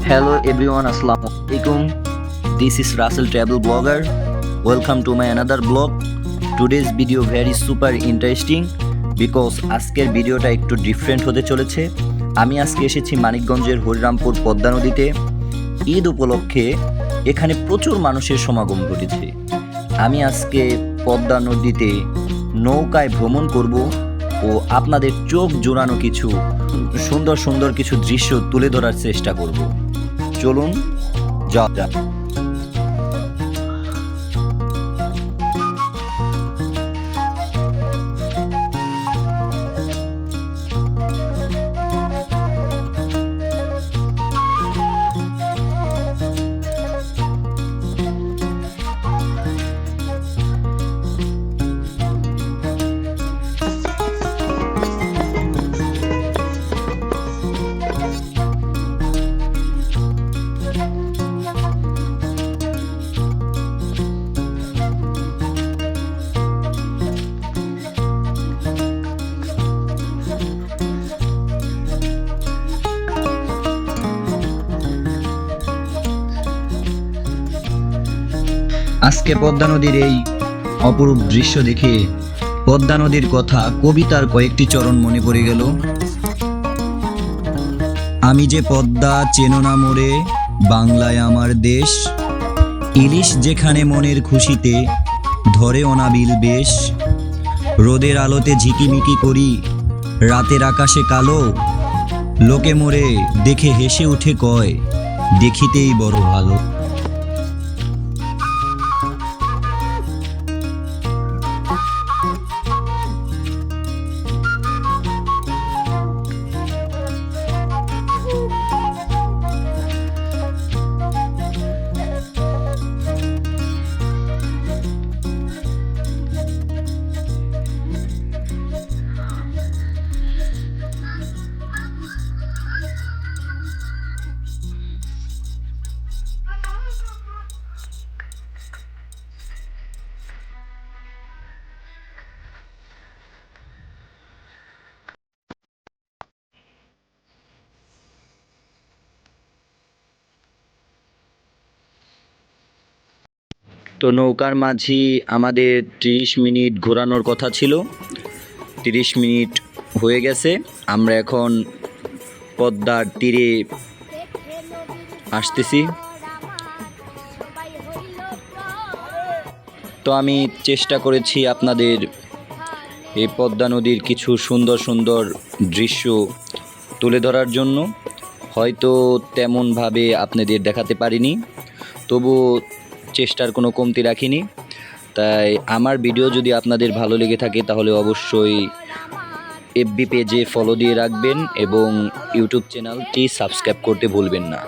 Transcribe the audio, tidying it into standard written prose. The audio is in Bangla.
Hello everyone, Assalamu alaikum. This is Russell Travel Blogger. Welcome to my another blog. Today's video very super interesting because আজকের ভিডিওটা একটু ডিফারেন্ট হতে চলেছে। আমি আজকে এসেছি মানিকগঞ্জের হরিরামপুর পদ্মা নদীতে। ঈদ উপলক্ষে এখানে প্রচুর মানুষের সমাগম ঘটেছে। আমি আজকে পদ্মা নদীতে নৌকায় ভ্রমণ করব ও আপনাদের চোখ জোড়ানো কিছু সুন্দর সুন্দর কিছু দৃশ্য তুলে ধরার চেষ্টা করব। চলুন যাওয়া যাক। আজকে পদ্মা নদীর এই অপরূপ দৃশ্য দেখে পদ্মা নদীর কথা কবিতার কয়েকটি চরণ মনে পড়ে গেল। আমি যে পদ্মা চেনো না মোরে, বাংলায় আমার দেশ, ইলিশ যেখানে মনের খুশিতে ধরে অনাবিল বেশ, রোদের আলোতে ঝিকিমিকি করি, রাতের আকাশে কালো, লোকে মোরে দেখে হেসে উঠে কয় দেখিতেই বড় ভালো। তো নৌকার মাঝি আমাদের 30 মিনিট ঘোরানোর কথা ছিল, 30 মিনিট হয়ে গেছে। আমরা এখন পদ্মার তীরে আসতেছি। তো আমি চেষ্টা করেছি আপনাদের এই পদ্মা নদীর কিছু সুন্দর সুন্দর দৃশ্য তুলে ধরার জন্য। হয়তো তেমনভাবে আপনাদের দেখাতে পারিনি, তবু চেষ্টার কোনো কমতি রাখিনি। তাই আমার ভিডিও যদি আপনাদের ভালো লেগে থাকে তাহলে অবশ্যই এফবি পেজে ফলো দিয়ে রাখবেন এবং ইউটিউব চ্যানেলটি সাবস্ক্রাইব করতে ভুলবেন না।